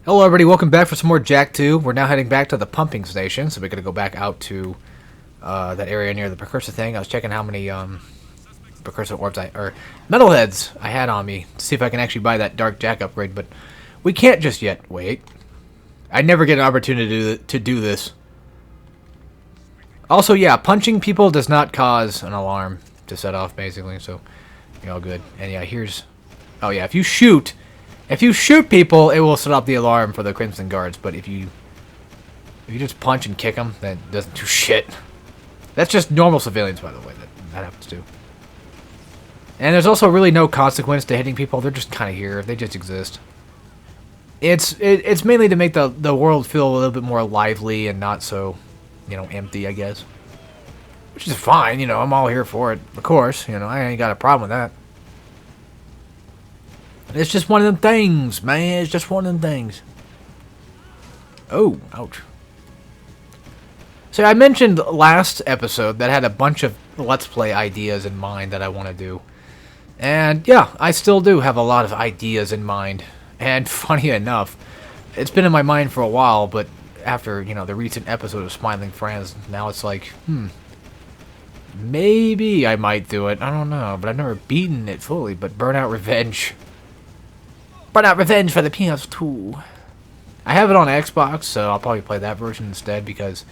Hello everybody, welcome back for some more Jack 2. We're now heading back to the pumping station, so we're going to go back out to that area near the precursor thing. I was checking how many precursor orbs or metalheads I had on me to see if I can actually buy that Dark Jack upgrade, but we can't just yet. Wait. I never get an opportunity to do this. Also, yeah, punching people does not cause an alarm to set off, basically, so you're all good. And yeah, here's... Oh yeah, if you shoot people, it will set up the alarm for the Crimson Guards, but if you just punch and kick them, that doesn't do shit. That's just normal civilians, by the way, that happens too. And there's also really no consequence to hitting people. They're just kind of here. They just exist. It's mainly to make the world feel a little bit more lively and not so, empty, I guess. Which is fine, I'm all here for it. Of course, I ain't got a problem with that. It's just one of them things, man. It's just one of them things. Oh, ouch. So I mentioned last episode that I had a bunch of Let's Play ideas in mind that I want to do. And yeah, I still do have a lot of ideas in mind. And funny enough, it's been in my mind for a while, but after, the recent episode of Smiling Friends, now it's like, maybe I might do it. I don't know, but I've never beaten it fully, but Burnout Revenge. Burnout Revenge for the PS2. I have it on Xbox, so I'll probably play that version instead because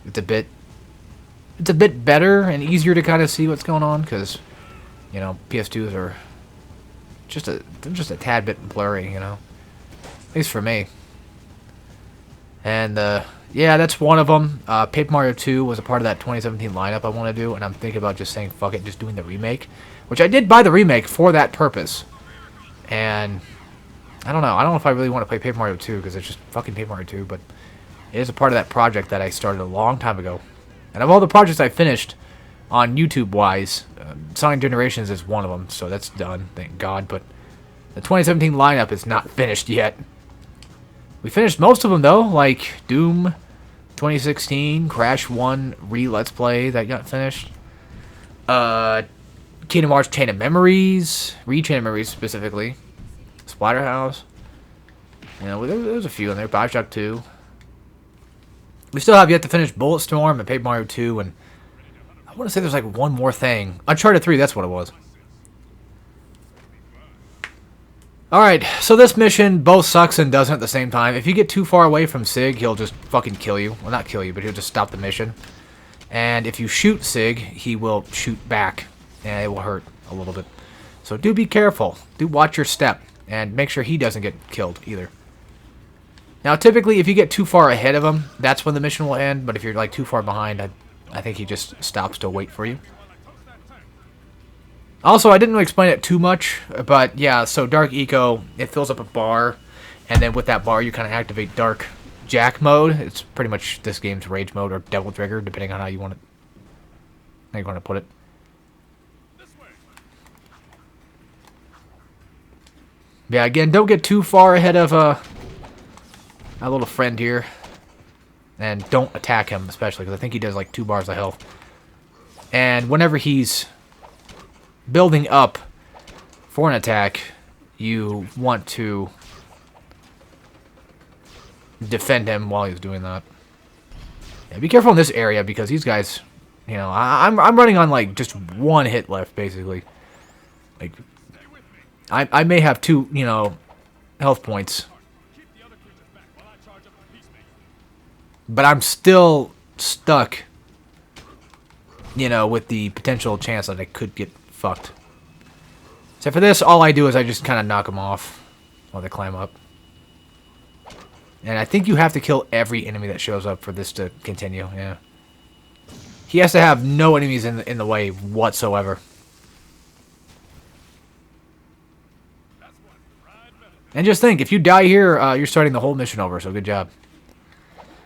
it's a bit better and easier to kind of see what's going on because, PS2s are just a tad bit blurry, at least for me. And yeah, that's one of them. Paper Mario 2 was a part of that 2017 lineup I want to do, and I'm thinking about just saying fuck it, just doing the remake, which I did buy the remake for that purpose. And I don't know if I really want to play Paper Mario 2 because it's just fucking Paper Mario 2, but it is a part of that project that I started a long time ago. And of all the projects I finished on YouTube-wise, Sonic Generations is one of them, so that's done, thank God. But the 2017 lineup is not finished yet. We finished most of them, though, like Doom 2016, Crash 1 Let's Play that got finished. Kingdom Hearts Chain of Memories, Chain of Memories specifically, Splatterhouse. There's a few in there. Bioshock 2. We still have yet to finish Bulletstorm and Paper Mario 2, and I want to say there's like one more thing. Uncharted 3, that's what it was. Alright, so this mission both sucks and doesn't at the same time. If you get too far away from Sig, he'll just fucking kill you. Well, not kill you, but he'll just stop the mission. And if you shoot Sig, he will shoot back. And it will hurt a little bit. So do be careful. Do watch your step. And make sure he doesn't get killed either. Now, typically, if you get too far ahead of him, that's when the mission will end. But if you're, like, too far behind, I think he just stops to wait for you. Also, I didn't really explain it too much. But, yeah, so Dark Eco, it fills up a bar. And then with that bar, you kind of activate Dark Jack mode. It's pretty much this game's Rage mode or Devil Trigger, depending on how you want to put it. Yeah, again, don't get too far ahead of our little friend here. And don't attack him, especially, because I think he does like 2 bars of health. And whenever he's building up for an attack, you want to defend him while he's doing that. Yeah, be careful in this area, because these guys, I'm running on like just 1 hit left, basically. Like... I may have 2, health points. But I'm still stuck, with the potential chance that I could get fucked. So for this, all I do is I just kind of knock them off while they climb up. And I think you have to kill every enemy that shows up for this to continue, yeah. He has to have no enemies in the way whatsoever. And just think, if you die here, you're starting the whole mission over, so good job.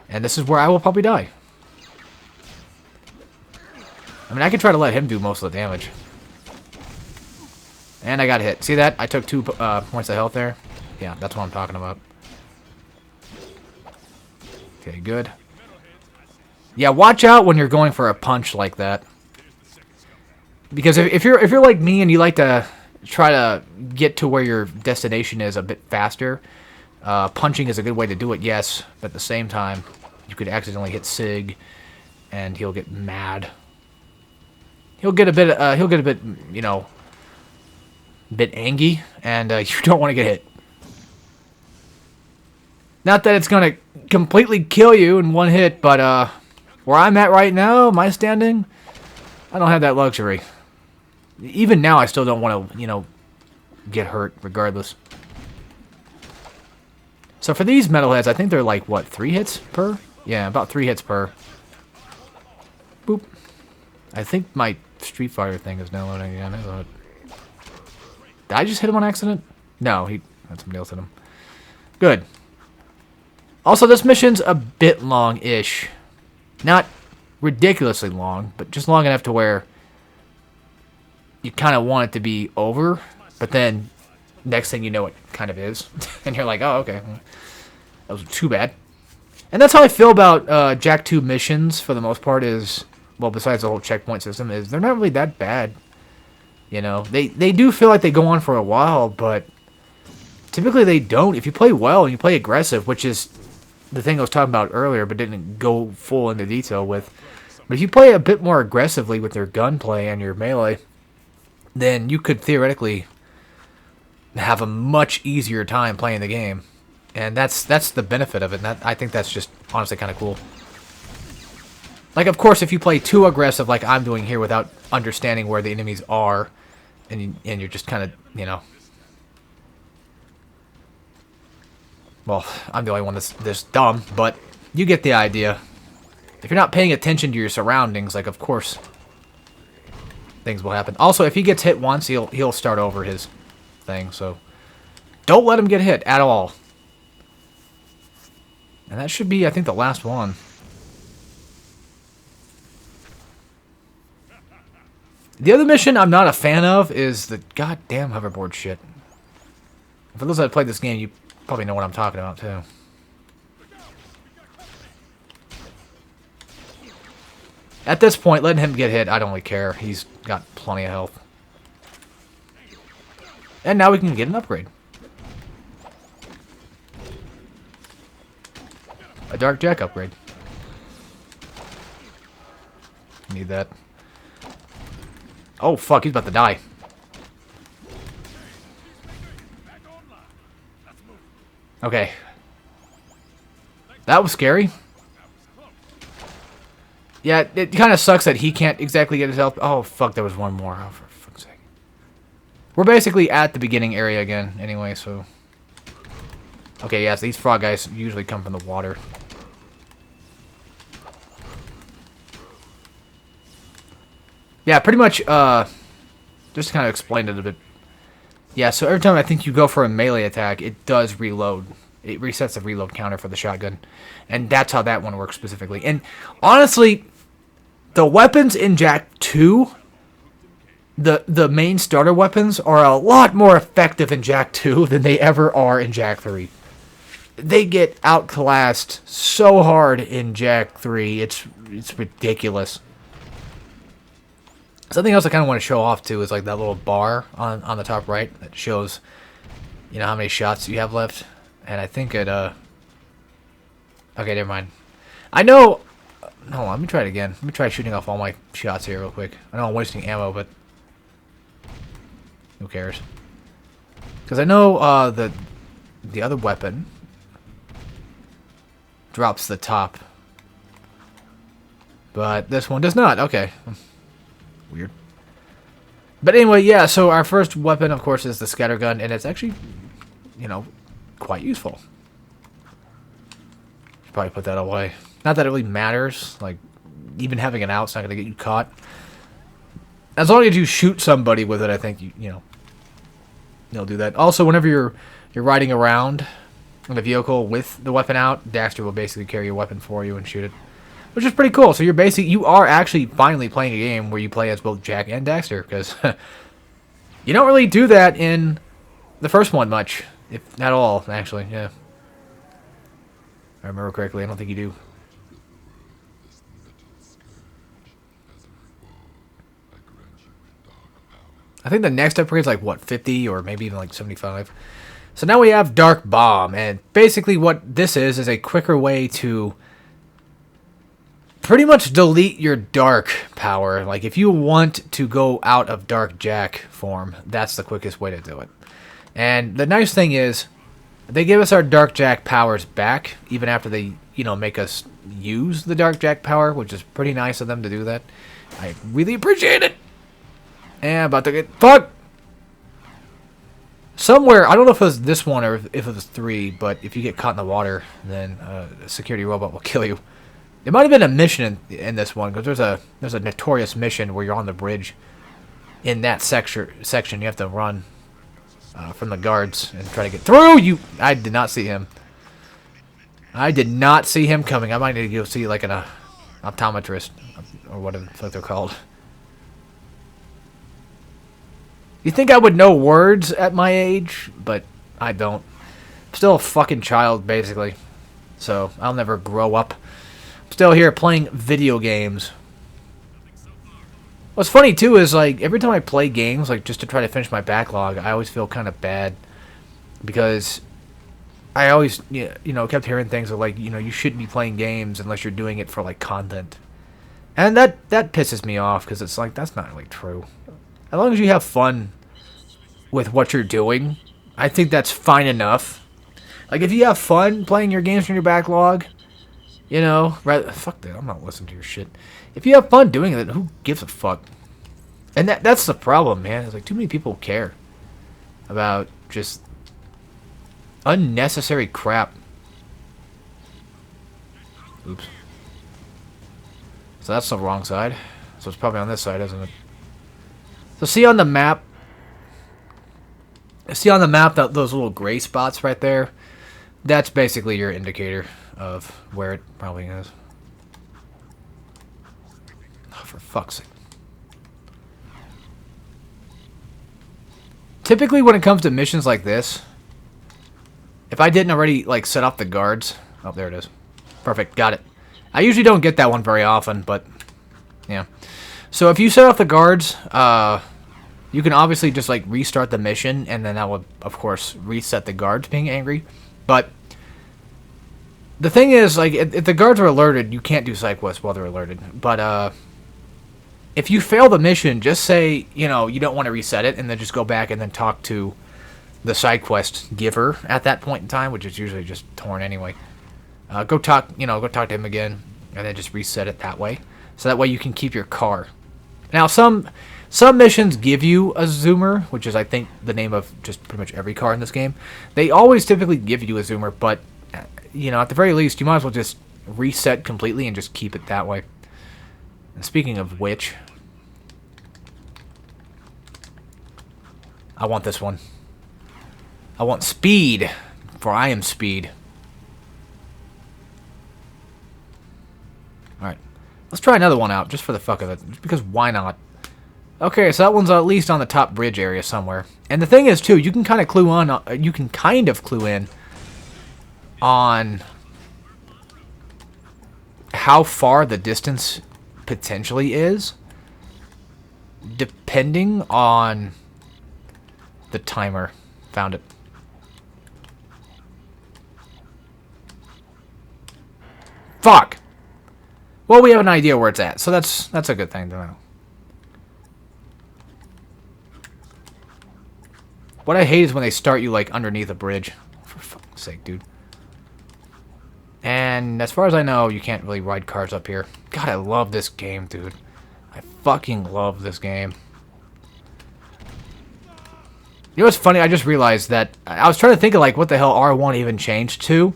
And this is where I will probably die. I mean, I could try to let him do most of the damage. And I got hit. See that? I took 2 points of health there. Yeah, that's what I'm talking about. Okay, good. Yeah, watch out when you're going for a punch like that. Because if you're like me and you like to try to get to where your destination is a bit faster, Punching is a good way to do it, yes, but at the same time, you could accidentally hit Sig, and he'll get mad. He'll get a bit, you know, bit angry, and you don't want to get hit. Not that it's gonna completely kill you in one hit, but where I'm at right now, my standing, I don't have that luxury. Even now, I still don't want to, you know, get hurt regardless. So for these metalheads, I think they're like, what, 3 hits per? Yeah, about 3 hits per. Boop. I think my Street Fighter thing is now loading again. Did I just hit him on accident? No, he had somebody else hit him. Good. Also, this mission's a bit long-ish. Not ridiculously long, but just long enough to where you kind of want it to be over, but then next thing you know it kind of is. And you're like, oh, okay. That was too bad. And that's how I feel about Jak 2 missions, for the most part, is, well, besides the whole checkpoint system, is they're not really that bad. You know, they do feel like they go on for a while, but typically they don't. If you play well and you play aggressive, which is the thing I was talking about earlier, but didn't go full into detail with. But if you play a bit more aggressively with your gunplay and your melee, then you could theoretically have a much easier time playing the game. And that's the benefit of it, and I think that's just honestly kind of cool. Like, of course, if you play too aggressive like I'm doing here without understanding where the enemies are, and you're just kind of, you know... Well, I'm the only one that's this dumb, but you get the idea. If you're not paying attention to your surroundings, like, of course, things will happen. Also, if he gets hit once, he'll start over his thing, so don't let him get hit at all. And that should be, I think, the last one. The other mission I'm not a fan of is the goddamn hoverboard shit. For those that have played this game, you probably know what I'm talking about, too. At this point, letting him get hit, I don't really care. He's got plenty of health. And now we can get an upgrade. A Dark Jak upgrade. Need that. Oh, fuck, he's about to die. Okay. That was scary. Yeah, it kind of sucks that he can't exactly get his health. Oh, fuck, there was one more. Oh, for fuck's sake. We're basically at the beginning area again, anyway, so... Okay, yes, these frog guys usually come from the water. Yeah, pretty much, just to kind of explain it a bit. Yeah, so every time I think you go for a melee attack, it does reload. It resets the reload counter for the shotgun. And that's how that one works specifically. And honestly, the weapons in Jak 2, the main starter weapons, are a lot more effective in Jak 2 than they ever are in Jak 3. They get outclassed so hard in Jak 3, it's ridiculous. Something else I kind of want to show off, too, is like that little bar on the top right that shows, you know, how many shots you have left. And I think it, Okay, never mind. I know... Hold on, let me try it again. Let me try shooting off all my shots here real quick. I know I'm wasting ammo, but... Who cares? Because I know, the other weapon... drops the top. But this one does not. Okay. Weird. But anyway, yeah, so our first weapon, of course, is the scattergun, and it's actually, you know, quite useful. Should probably put that away. Not that it really matters. Like, even having it out's not going to get you caught. As long as you shoot somebody with it, I think, you know, you'll do that. Also, whenever you're riding around in a vehicle with the weapon out, Daxter will basically carry your weapon for you and shoot it. Which is pretty cool. So you are actually finally playing a game where you play as both Jak and Daxter, because you don't really do that in the first one much, if at all, actually. Yeah, I remember correctly. I don't think you do. I think the next upgrade is like what, 50 or maybe even like 75. So now we have Dark Bomb, and basically what this is a quicker way to pretty much delete your dark power. Like, if you want to go out of Dark Jack form, that's the quickest way to do it. And the nice thing is, they give us our Dark Jack powers back, even after they, make us use the Dark Jack power, which is pretty nice of them to do that. I really appreciate it. And about to get fucked. Somewhere, I don't know if it was this one or if it was 3, but if you get caught in the water, then a security robot will kill you. It might have been a mission in this one, because there's a notorious mission where you're on the bridge. In that section, you have to run from the guards and try to get through. I did not see him. I did not see him coming. I might need to go see like an optometrist or whatever the fuck they're called. You think I would know words at my age, but I don't. I'm still a fucking child, basically. So, I'll never grow up. I'm still here playing video games. What's funny, too, is, like, every time I play games, like, just to try to finish my backlog, I always feel kind of bad. Because I always, kept hearing things like, you shouldn't be playing games unless you're doing it for, like, content. And that pisses me off, because it's like, that's not really true. As long as you have fun with what you're doing, I think that's fine enough. Like, if you have fun playing your games from your backlog, fuck that, I'm not listening to your shit. If you have fun doing it, who gives a fuck? And that's the problem, man. It's like, too many people care about just unnecessary crap. Oops. So that's the wrong side. So it's probably on this side, isn't it? So see on the map that those little gray spots right there? That's basically your indicator of where it probably is. Oh, for fuck's sake. Typically when it comes to missions like this, if I didn't already like set up the guards... Oh, there it is. Perfect, got it. I usually don't get that one very often, but yeah. So if you set off the guards, you can obviously just like restart the mission, and then that would, of course, reset the guards being angry. But the thing is, like, if the guards are alerted, you can't do side quests while they're alerted. But if you fail the mission, just say, you don't want to reset it, and then just go back and then talk to the side quest giver at that point in time, which is usually just Torn anyway. Go talk to him again, and then just reset it that way. So that way you can keep your car. Now, some missions give you a zoomer, which is, I think, the name of just pretty much every car in this game. They always typically give you a zoomer, but, at the very least, you might as well just reset completely and just keep it that way. And speaking of which, I want this one. I want speed, for I am speed. Alright. Let's try another one out, just for the fuck of it. Just because why not? Okay, so that one's at least on the top bridge area somewhere. And the thing is, too, you can kind of clue in on how far the distance potentially is, depending on the timer. Found it. Fuck! Well, we have an idea where it's at, so that's a good thing to know. What I hate is when they start you, like, underneath a bridge. For fuck's sake, dude. And as far as I know, you can't really ride cars up here. God, I love this game, dude. I fucking love this game. You know what's funny? I just realized that I was trying to think of, like, what the hell R1 even changed to.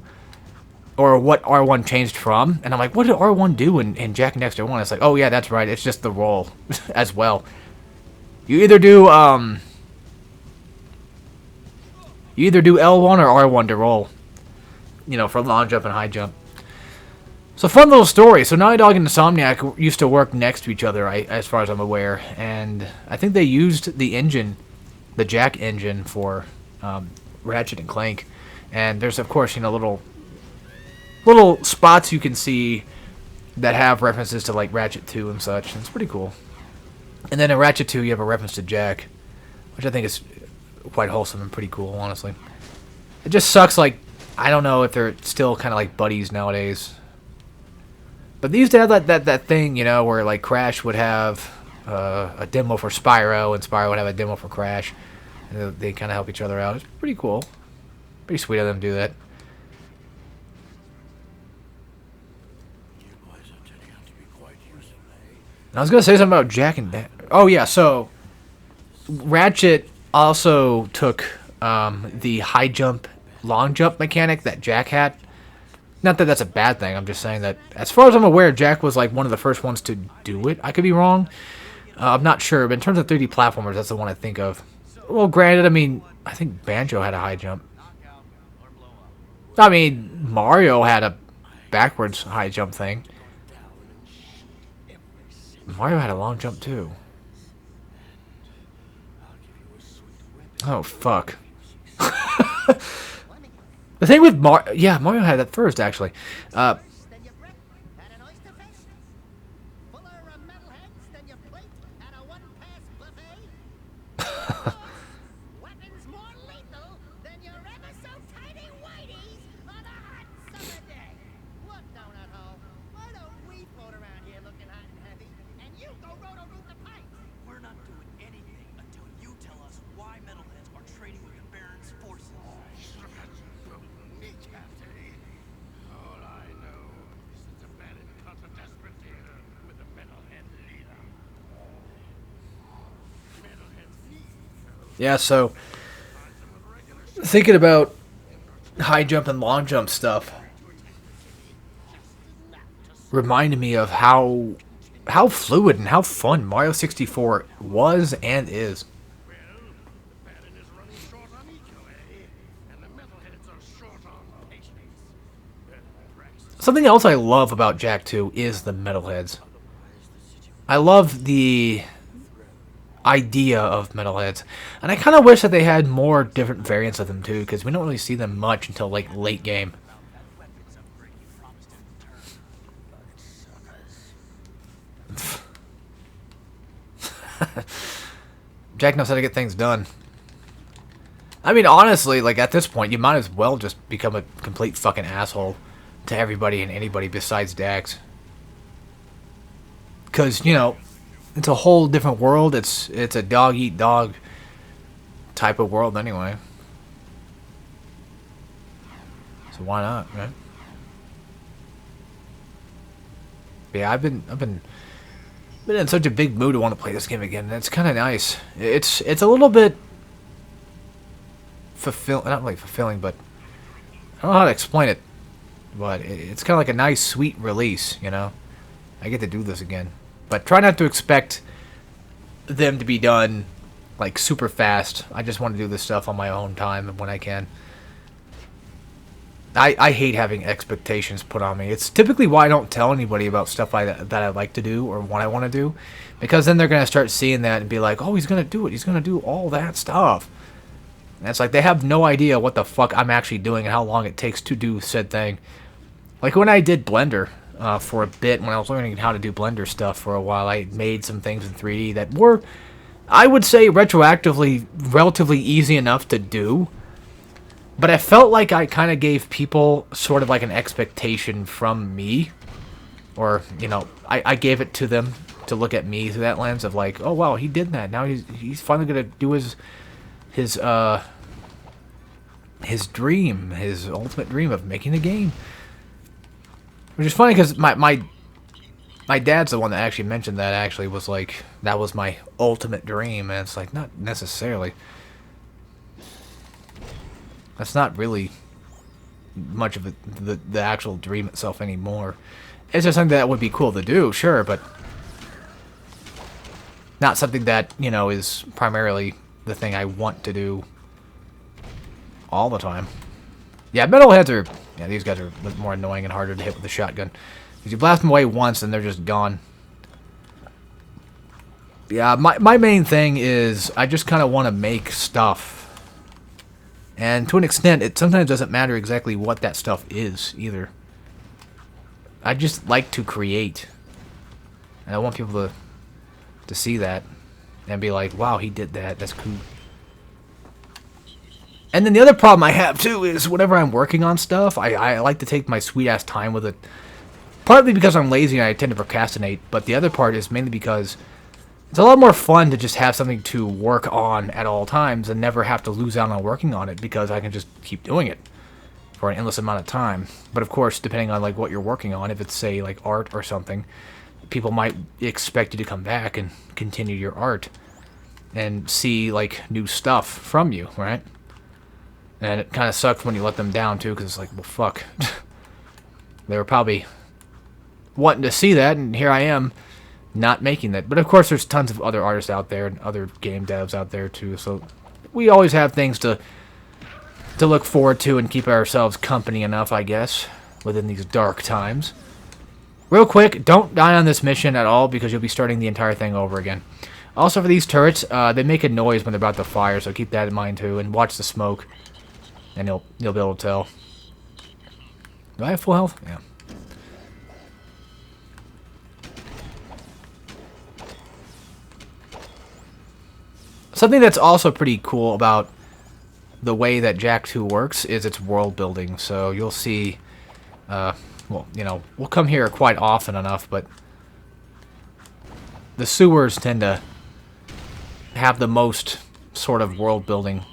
Or what R1 changed from. And I'm like, what did R1 do in Jak and Daxter 1? It's like, oh yeah, that's right. It's just the roll as well. You either do L1 or R1 to roll. For long jump and high jump. So fun little story. So Naughty Dog and Insomniac used to work next to each other, as far as I'm aware. And I think they used the engine, the Jak engine, for Ratchet and Clank. And there's, of course, little spots you can see that have references to, like, Ratchet 2 and such. And it's pretty cool. And then in Ratchet 2, you have a reference to Jak, which I think is quite wholesome and pretty cool, honestly. It just sucks, like, I don't know if they're still kind of like buddies nowadays. But they used to have that thing, you know, where like Crash would have a demo for Spyro, and Spyro would have a demo for Crash. And they kind of help each other out. It's pretty cool. Pretty sweet of them to do that. And I was going to say something about Jack and Dan. Oh, yeah, so Ratchet also took the high jump, long jump mechanic that Jack had. Not that that's a bad thing. I'm just saying that, as far as I'm aware, Jack was like one of the first ones to do it. I could be wrong. I'm not sure, but in terms of 3D platformers, that's the one I think of. Well, granted, I mean, I think Banjo had a high jump. I mean, Mario had a backwards high jump thing. Mario had a long jump too. Oh, fuck. The thing with Mario... Yeah, Mario had that first, actually. Yeah, so... Thinking about high jump and long jump stuff reminded me of how fluid and how fun Mario 64 was and is. Something else I love about Jak 2 is the metalheads. I love the idea of metalheads, and I kind of wish that they had more different variants of them too, because we don't really see them much until like late game. Jak knows how to get things done. I mean, honestly, like at this point, you might as well just become a complete fucking asshole to everybody and anybody besides Dax. Because, you know, it's a whole different world. It's a dog-eat-dog type of world anyway. So why not, man? But yeah, I've been in such a big mood to want to play this game again, and it's kind of nice. It's a little bit not really fulfilling, but I don't know how to explain it. But it's kind of like a nice, sweet release, you know? I get to do this again. But try not to expect them to be done, like, super fast. I just want to do this stuff on my own time when I can. I hate having expectations put on me. It's typically why I don't tell anybody about stuff that I like to do or what I want to do. Because then they're going to start seeing that and be like, oh, he's going to do it. He's going to do all that stuff. And it's like they have no idea what the fuck I'm actually doing and how long it takes to do said thing. Like when I did Blender for a bit, when I was learning how to do Blender stuff for a while, I made some things in 3D that were, I would say, retroactively relatively easy enough to do. But I felt like I kind of gave people sort of like an expectation from me. Or, you know, I gave it to them to look at me through that lens of like, oh, wow, he did that. Now he's finally going to do his dream, his ultimate dream of making a game. Which is funny because my dad's the one that actually mentioned that, actually was like, that was my ultimate dream. And it's like, not necessarily. That's not really much of the actual dream itself anymore. It's just something that would be cool to do, sure, but not something that, you know, is primarily the thing I want to do all the time. Yeah, metalheads are... Yeah, these guys are a bit more annoying and harder to hit with a shotgun. Because you blast them away once and they're just gone. Yeah, my main thing is I just kind of want to make stuff. And to an extent, it sometimes doesn't matter exactly what that stuff is, either. I just like to create. And I want people to see that. And be like, wow, he did that. That's cool. And then the other problem I have, too, is whenever I'm working on stuff, I like to take my sweet-ass time with it. Partly because I'm lazy and I tend to procrastinate, but the other part is mainly because it's a lot more fun to just have something to work on at all times and never have to lose out on working on it because I can just keep doing it for an endless amount of time. But of course, depending on like what you're working on, if it's say like art or something, people might expect you to come back and continue your art and see like new stuff from you, right? And it kind of sucks when you let them down too, because it's like, well, fuck. They were probably wanting to see that, and here I am not making that. But of course, there's tons of other artists out there and other game devs out there too. So we always have things to look forward to and keep ourselves company enough, I guess, within these dark times. Real quick, don't die on this mission at all because you'll be starting the entire thing over again. Also, for these turrets, they make a noise when they're about to fire, so keep that in mind too, and watch the smoke, and you'll be able to tell. Do I have full health? Yeah. Something that's also pretty cool about the way that Jak 2 works is its world building. So you'll see, well, you know, we'll come here quite often enough, but the sewers tend to have the most sort of world building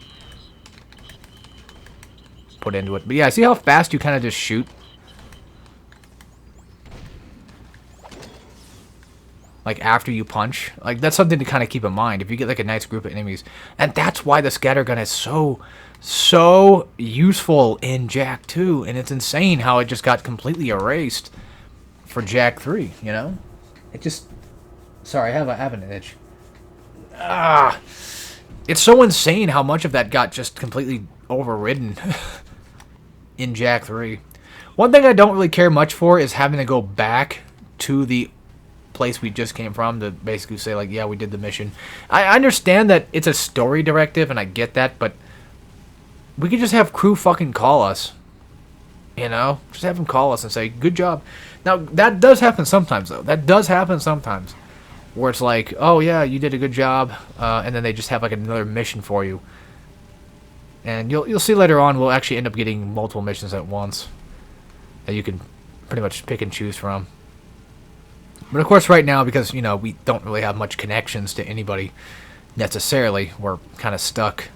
put into it. But yeah, see how fast you kind of just shoot? Like after you punch. Like that's something to kind of keep in mind if you get like a nice group of enemies. And that's why the scattergun is so useful in Jak 2. And it's insane how it just got completely erased for Jak 3, you know? It just... Sorry, I have an itch. Ah! It's so insane how much of that got just completely overridden in Jak 3. One thing I don't really care much for is having to go back to the place we just came from to basically say like, yeah, we did the mission. I understand that it's a story directive and I get that, but we could just have Krew fucking call us, you know, just have him call us and say good job. Now that does happen sometimes though. That does happen sometimes where it's like, oh yeah, you did a good job, and then they just have like another mission for you, and you'll see later on we'll actually end up getting multiple missions at once that you can pretty much pick and choose from. But of course right now, because, you know, we don't really have much connections to anybody necessarily, we're kind of stuck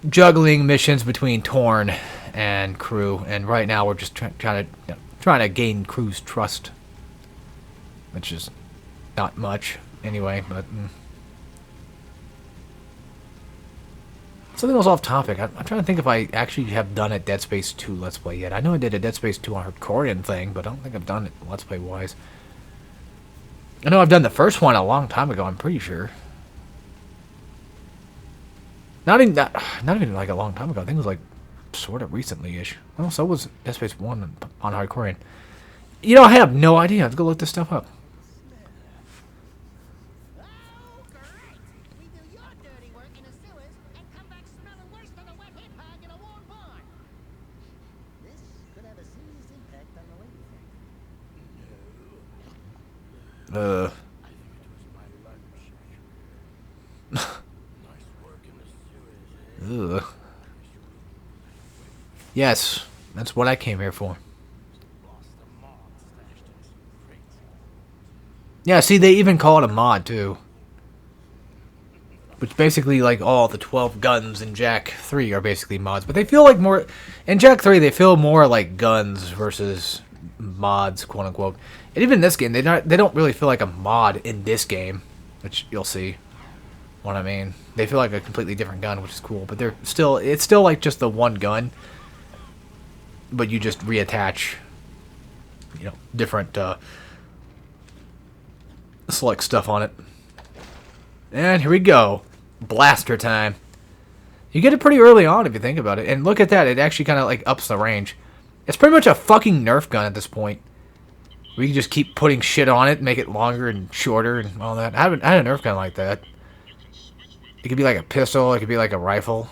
juggling missions between Torn and Krew, and right now we're just trying to gain Krew's trust, which is not much anyway, but... Something else off topic. I'm trying to think if I actually have done a Dead Space 2 Let's Play yet. I know I did a Dead Space 2 on Hardcorean thing, but I don't think I've done it Let's Play wise. I know I've done the first one a long time ago, I'm pretty sure. Not even like a long time ago. I think it was like sort of recently-ish. Well, so was Dead Space 1 on Hardcorean. You know, I have no idea. Let's go look this stuff up. Ugh. Yes, that's what I came here for. Yeah, see, they even call it a mod, too. Which basically, like, all the 12 guns in Jak 3 are basically mods. But they feel like more... In Jak 3, they feel more like guns versus mods, quote-unquote. And even in this game, they don't really feel like a mod in this game. Which you'll see what I mean. They feel like a completely different gun, which is cool. But they're still... It's still like just the one gun. But you just reattach, you know, different... select stuff on it. And here we go. Blaster time. You get it pretty early on if you think about it. And look at that. It actually kind of like ups the range. It's pretty much a fucking Nerf gun at this point. We can just keep putting shit on it, make it longer and shorter and all that. I had a Nerf gun like that. It could be like a pistol. It could be like a rifle.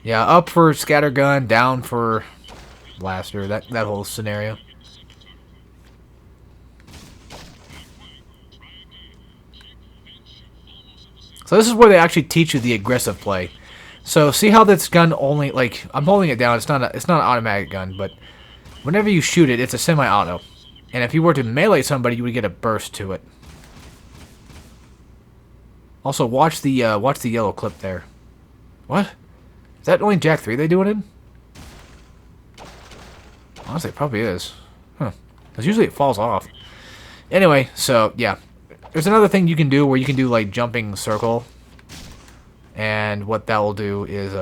Yeah, up for scattergun, down for blaster. That whole scenario. So this is where they actually teach you the aggressive play. So see how this gun only, like, I'm holding it down. It's not an automatic gun, but whenever you shoot it, it's a semi-auto. And if you were to melee somebody, you would get a burst to it. Also, watch the yellow clip there. What? Is that only Jack 3 they do it in? Honestly, it probably is. Huh. Because usually it falls off. Anyway, so, yeah. There's another thing you can do where you can do, like, jumping circle. And what that will do is,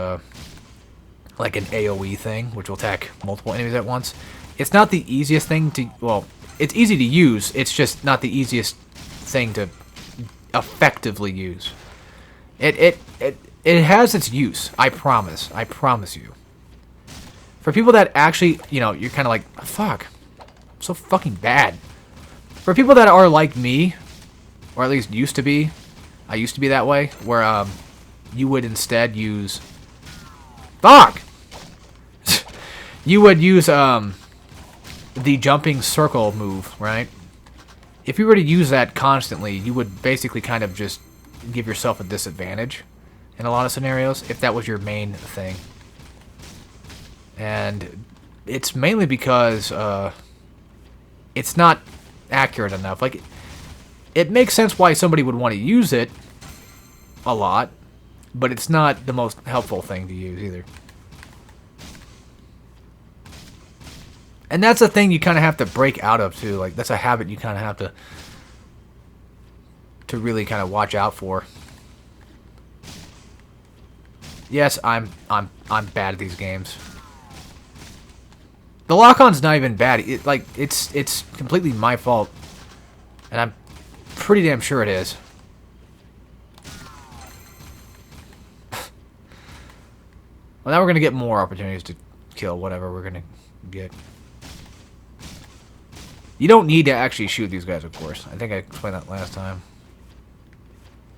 like an AoE thing, which will attack multiple enemies at once. It's not the easiest thing to... Well, it's easy to use. It's just not the easiest thing to effectively use. It has its use. I promise. I promise you. For people that actually, you know, you're kind of like, fuck, I'm so fucking bad. For people that are like me, or at least used to be, I used to be that way, where you would instead use, fuck, you would use the jumping circle move, right? If you were to use that constantly, you would basically kind of just give yourself a disadvantage in a lot of scenarios, if that was your main thing. And it's mainly because it's not accurate enough. Like, it makes sense why somebody would want to use it a lot, but it's not the most helpful thing to use either. And that's a thing you kind of have to break out of too. Like, that's a habit you kind of have to really kind of watch out for. Yes, I'm bad at these games. The lock-on's not even bad. It's completely my fault, and I'm pretty damn sure it is. Well, now we're gonna get more opportunities to kill whatever we're gonna get. You don't need to actually shoot these guys, of course. I think I explained that last time.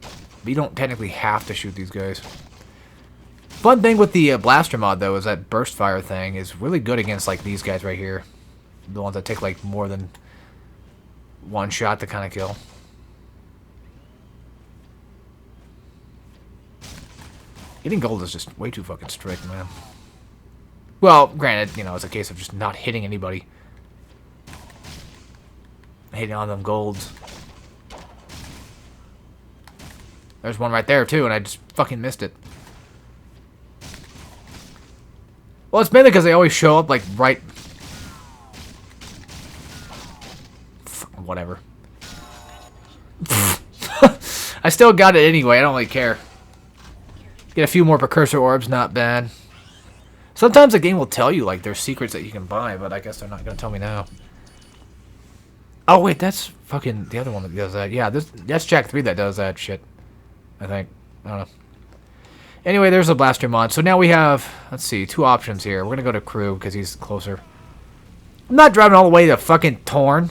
But you don't technically have to shoot these guys. Fun thing with the blaster mod, though, is that burst fire thing is really good against, like, these guys right here. The ones that take, like, more than one shot to kind of kill. Getting gold is just way too fucking strict, man. Well, granted, you know, it's a case of just not hitting anybody. Hitting on them golds. There's one right there, too, and I just fucking missed it. Well, it's mainly because they always show up, like, right... Whatever. I still got it anyway, I don't really care. Get a few more precursor orbs, not bad. Sometimes the game will tell you, like, there's secrets that you can buy, but I guess they're not going to tell me now. Oh, wait, that's fucking the other one that does that. Yeah, that's Jack 3 that does that shit, I think. I don't know. Anyway, there's a blaster mod. So now we have, let's see, two options here. We're going to go to Krew because he's closer. I'm not driving all the way to fucking Torn.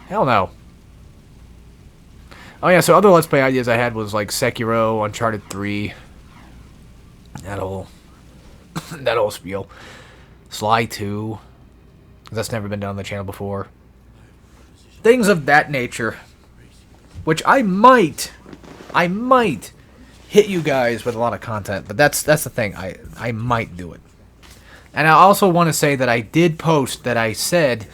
Hell no. Oh yeah, so other Let's Play ideas I had was like Sekiro, Uncharted 3. That whole spiel. Sly 2. That's never been done on the channel before. Things of that nature. Which I might hit you guys with a lot of content, but that's the thing. I might do it. And I also want to say that I did post that I said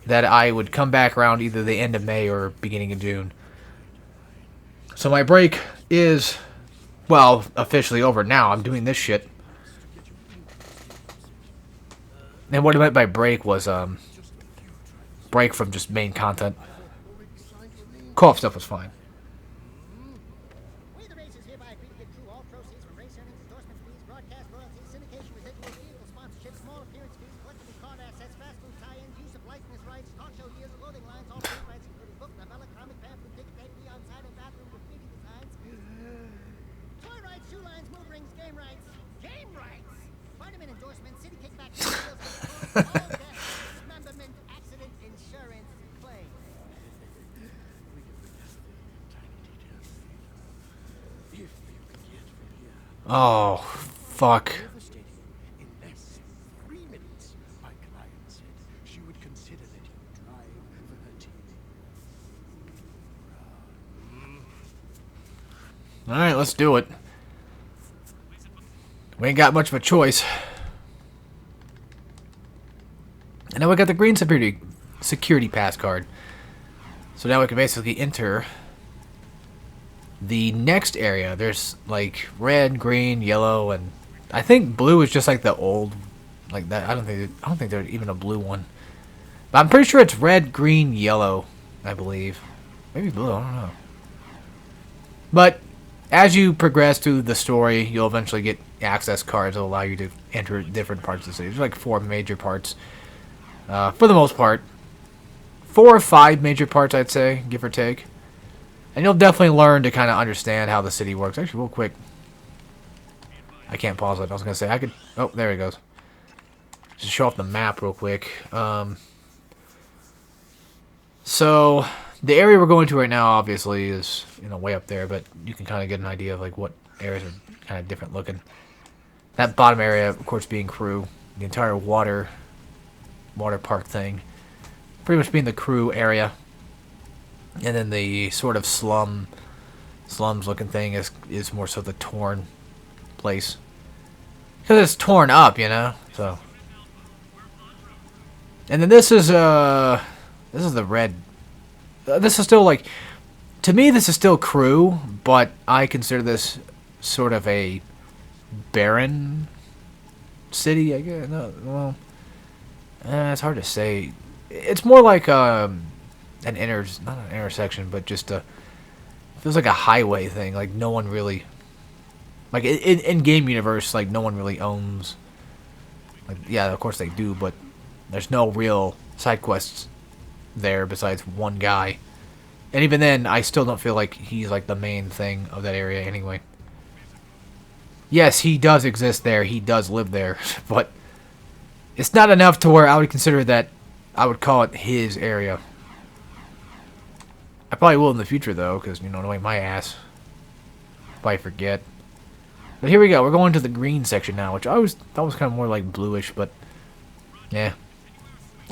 that I would come back around either the end of May or beginning of June. So my break is, well, officially over now. I'm doing this shit. And what I meant by break was break from just main content. Co-op stuff was fine. Oh, fuck. Alright, let's do it. We ain't got much of a choice. And now we got the green security pass card. So now we can basically enter the next area. There's like red, green, yellow, and I think blue is just like the old, like that. I don't think there's even a blue one. But I'm pretty sure it's red, green, yellow, I believe. Maybe blue, I don't know. But as you progress through the story, you'll eventually get access cards that will allow you to enter different parts of the city. There's like 4 major parts. For the most part. 4 or 5 major parts, I'd say, give or take. And you'll definitely learn to kind of understand how the city works. Actually, real quick. I can't pause it. I was going to say I could... Oh, there he goes. Just show off the map real quick. So, the area we're going to right now, obviously, is, you know, way up there. But you can kind of get an idea of, like, what areas are kind of different looking. That bottom area, of course, being Krew. The entire water park thing. Pretty much being the Krew area. And then the sort of slums looking thing is more so the torn place. Because it's torn up, you know? So. And then this is the red. This is still like, to me this is still Krew, but I consider this sort of a barren city, I guess. No, well, it's hard to say. It's more like not an intersection, but just a, feels like a highway thing. Like no one really, like in game universe, like no one really owns. Like yeah, of course they do, but there's no real side quests there besides one guy. And even then, I still don't feel like he's like the main thing of that area anyway. Yes, he does exist there. He does live there, but it's not enough to where I would consider that. I would call it his area. I probably will in the future though, because you know, knowing my ass, probably forget. But here we go. We're going to the green section now, which I always thought was kind of more like bluish, but yeah.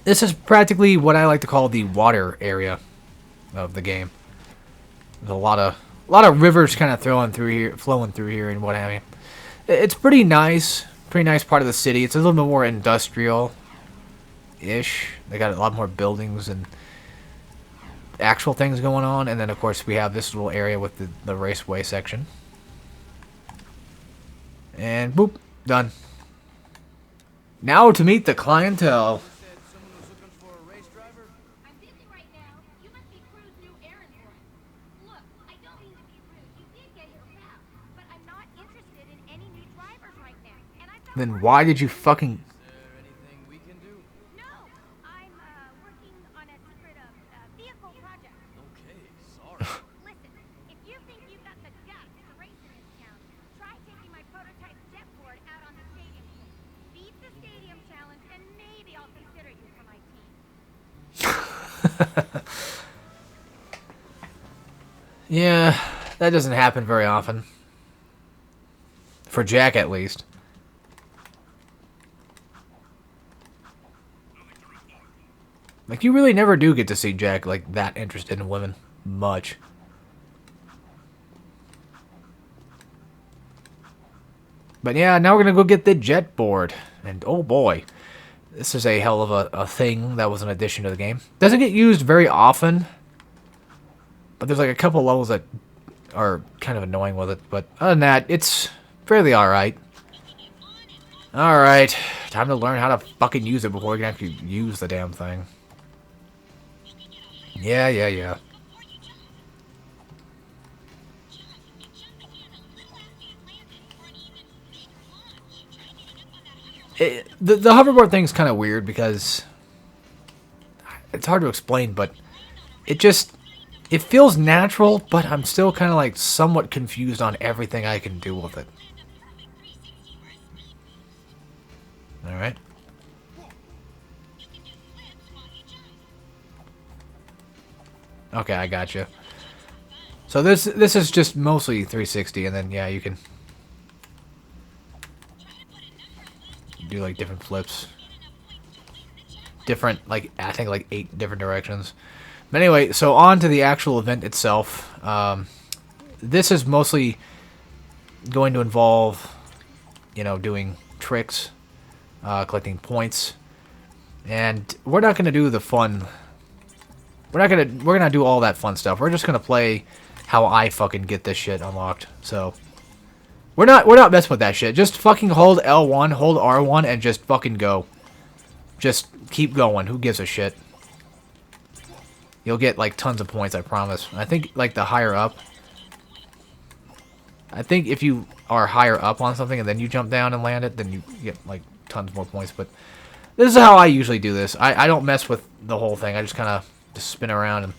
This is practically what I like to call the water area of the game. There's a lot of rivers kind of flowing through here, and what have you. It's pretty nice part of the city. It's a little bit more industrial-ish. They got a lot more buildings and actual things going on, and then of course we have this little area with the raceway section. And boop, done. Now to meet the clientele. Then why did you fucking... No, I'm working on a secret vehicle project. Okay, sorry. Listen, if you think you've got the guts to race in this town, try taking my prototype jet board out on the stadium court. Beat the stadium challenge, and maybe I'll consider you for my team. Yeah, that doesn't happen very often. For Jack, at least. Like, you really never do get to see Jack, like, that interested in women. Much. But yeah, now we're gonna go get the jet board. And oh boy. This is a hell of a thing that was an addition to the game. Doesn't get used very often. But there's like a couple levels that are kind of annoying with it. But other than that, it's fairly alright. Alright. Time to learn how to fucking use it before we can actually use the damn thing. Yeah. The hoverboard thing's kind of weird because it's hard to explain, but it feels natural, but I'm still kind of like somewhat confused on everything I can do with it. Alright. Okay, I gotcha. So this is just mostly 360, and then yeah, you can do like different flips, different like I think like 8 different directions. But anyway, so on to the actual event itself. This is mostly going to involve, you know, doing tricks, collecting points, and we're not gonna do the fun. We're gonna do all that fun stuff. We're just gonna play how I fucking get this shit unlocked. So we're not messing with that shit. Just fucking hold L1, hold R1, and just fucking go. Just keep going. Who gives a shit? You'll get like tons of points, I promise. I think like the higher up. I think if you are higher up on something and then you jump down and land it, then you get like tons more points. But this is how I usually do this. I don't mess with the whole thing. I just kind of just spin around and,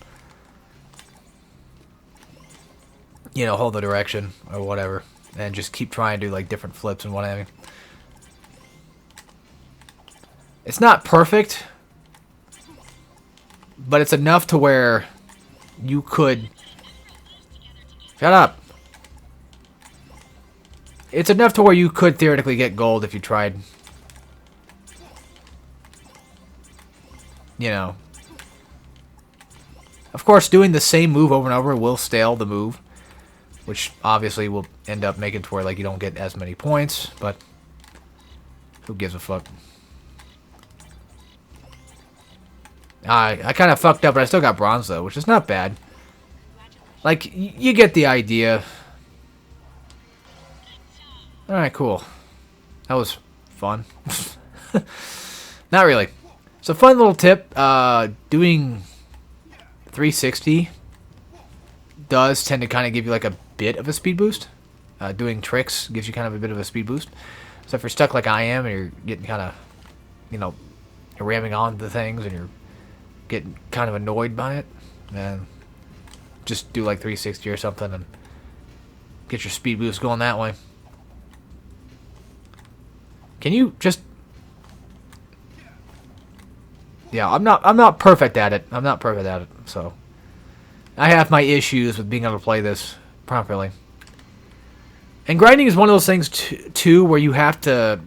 you know, hold the direction or whatever, and just keep trying to do like different flips and what have you. It's not perfect, but it's enough to where you could... Shut up! It's enough to where you could theoretically get gold if you tried. You know. Of course, doing the same move over and over will stale the move, which obviously will end up making it to where like you don't get as many points, but who gives a fuck? I kind of fucked up, but I still got bronze, though, which is not bad. Like, you get the idea. Alright, cool. That was fun. Not really. So, fun little tip. Doing 360 does tend to kind of give you, like, a bit of a speed boost. Doing tricks gives you kind of a bit of a speed boost. So, if you're stuck like I am, and you're getting kind of, you know, you're ramming on the things, and you're getting kind of annoyed by it, and just do like 360 or something and get your speed boost going that way. Can you just... Yeah, I'm not perfect at it. I'm not perfect at it, so I have my issues with being able to play this properly. And grinding is one of those things too where you have to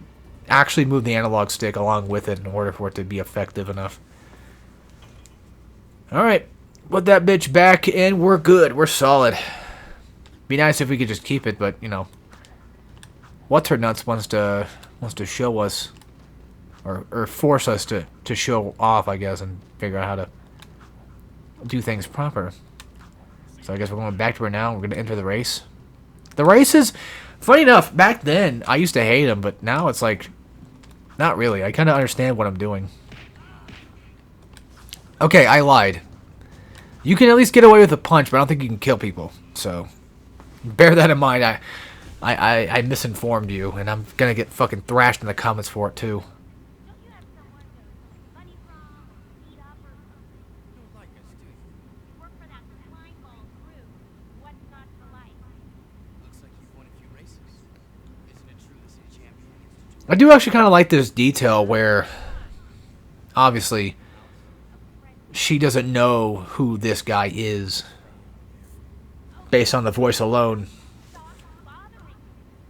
actually move the analog stick along with it in order for it to be effective enough. Alright, put that bitch back and we're good. We're solid. Be nice if we could just keep it, but, you know. What's her nuts wants to show us, or force us to show off, I guess, and figure out how to do things proper. So I guess we're going back to her now. We're going to enter the race. The races, funny enough, back then, I used to hate them, but now it's like, not really. I kind of understand what I'm doing. Okay, I lied. You can at least get away with a punch, but I don't think you can kill people. So, bear that in mind. I misinformed you, and I'm gonna get fucking thrashed in the comments for it too. Don't you have someone to money from, beat up, or something? You don't like us, do you? You work for that slime ball Krew. What's not to like? Looks like you've won a few races. Isn't it true the city champion gets to I do actually kind of like this detail where, obviously, she doesn't know who this guy is based on the voice alone. Stop bothering me.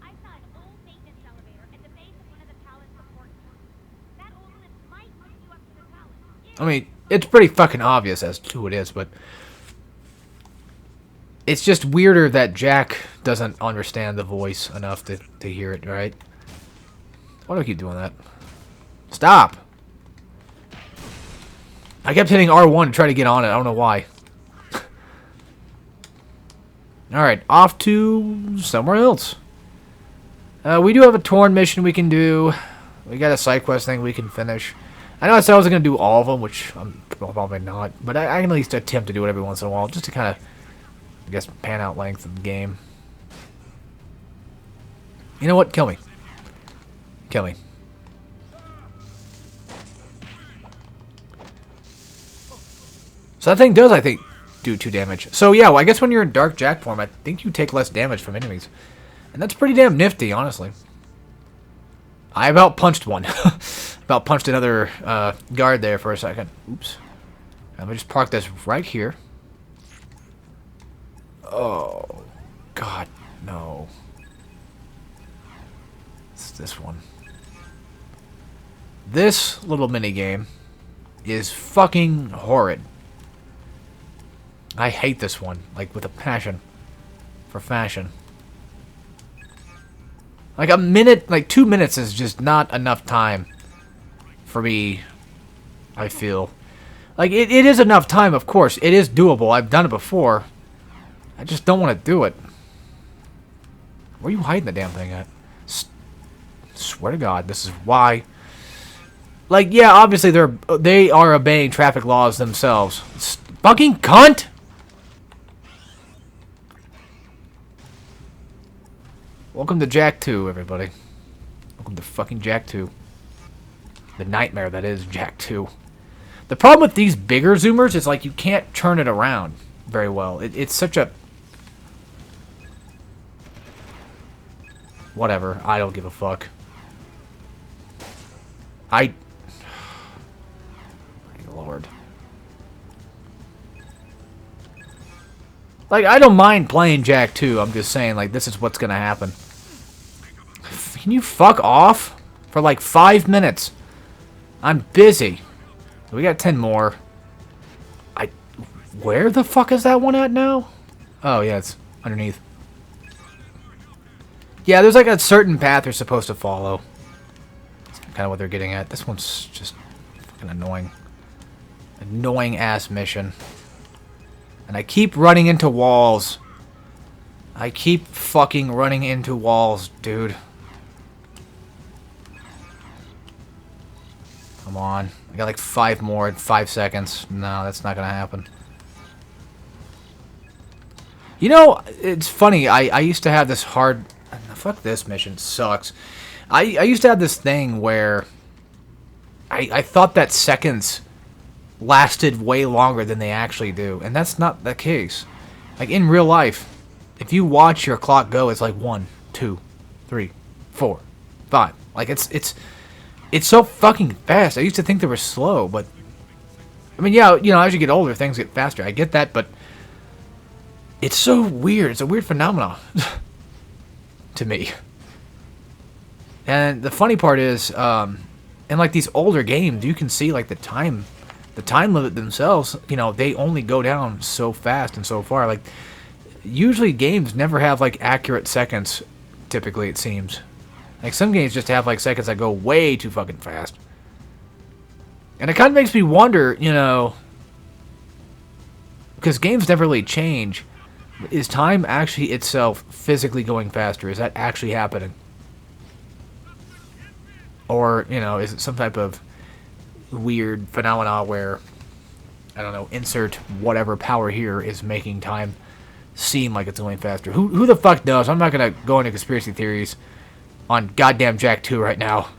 I saw an old maintenance elevator at the base of one of the palace support rooms. That old lift might bring you up to the palace. I mean, it's pretty fucking obvious as to who it is, but it's just weirder that Jack doesn't understand the voice enough to hear it, right? Why do I keep doing that? Stop! I kept hitting R1 to try to get on it. I don't know why. Alright, off to somewhere else. We do have a Torn mission we can do. We got a side quest thing we can finish. I know I said I wasn't going to do all of them, which I'm probably not. But I can at least attempt to do it every once in a while, just to kind of, I guess, pan out length of the game. You know what? Kill me. Kill me. So that thing does, I think, do 2 damage. So yeah, well, I guess when you're in Dark Jack form, I think you take less damage from enemies. And that's pretty damn nifty, honestly. I about punched one. About punched another guard there for a second. Oops. Let me just park this right here. Oh, God, no. It's this one. This little mini game is fucking horrid. I hate this one, like with a passion for fashion. Like a minute, like 2 minutes is just not enough time for me, I feel. Like, it is enough time, of course. It is doable. I've done it before. I just don't want to do it. Where are you hiding the damn thing at? Swear to God, this is why. Like, yeah, obviously they are obeying traffic laws themselves. Fucking cunt! Welcome to Jack 2, everybody. Welcome to fucking Jack 2. The nightmare that is Jack 2. The problem with these bigger zoomers is, like, you can't turn it around very well. It's such a... Whatever. I don't give a fuck. My Lord. Like, I don't mind playing Jack 2. I'm just saying, like, this is what's gonna happen. Can you fuck off? For like 5 minutes. I'm busy. We got 10 more. Where the fuck is that one at now? Oh, yeah, it's underneath. Yeah, there's like a certain path you're supposed to follow. That's kind of what they're getting at. This one's just fucking annoying. Annoying ass mission. And I keep running into walls. I keep fucking running into walls, dude. Come on. I got like 5 more in 5 seconds. No, that's not gonna happen. You know, it's funny. I used to have this hard... Fuck, this mission sucks. I used to have this thing where I thought that seconds lasted way longer than they actually do. And that's not the case. Like, in real life, if you watch your clock go, it's like 1, 2, 3, 4, 5. Like, it's so fucking fast. I used to think they were slow, but... I mean, yeah, you know, as you get older, things get faster. I get that, but... It's so weird. It's a weird phenomenon. To me. And the funny part is, in like these older games, you can see like the time limit themselves, you know, they only go down so fast and so far. Like, usually games never have like accurate seconds, typically, it seems. Like, some games just have like seconds that go way too fucking fast. And it kind of makes me wonder, you know, because games never really change. Is time actually itself physically going faster? Is that actually happening? Or, you know, is it some type of weird phenomena where, I don't know, insert whatever power here is making time seem like it's going faster? Who the fuck knows? I'm not going to go into conspiracy theories on goddamn Jack 2 right now.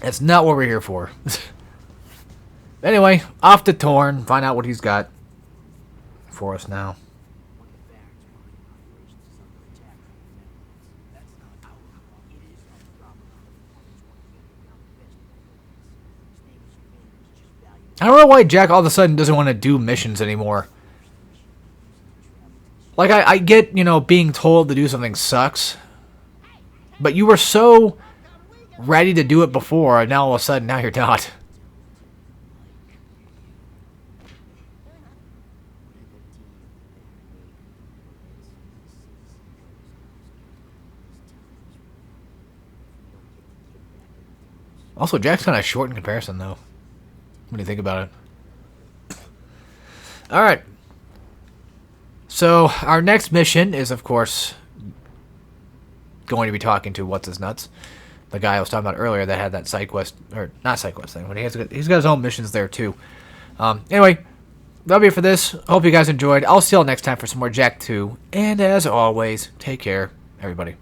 That's not what we're here for. Anyway, off to Torn. Find out what he's got for us now. I don't know why Jack all of a sudden doesn't want to do missions anymore. Like, I get, you know, being told to do something sucks. But you were so ready to do it before, and now all of a sudden, now you're not. Also, Jack's kind of short in comparison, though. What do you think about it? Alright. So, our next mission is, of course, going to be talking to What's-His-Nuts. The guy I was talking about earlier that had that side quest, or not side quest thing, but he's got his own missions there, too. Anyway, that'll be it for this. Hope you guys enjoyed. I'll see y'all next time for some more Jack 2. And as always, take care, everybody.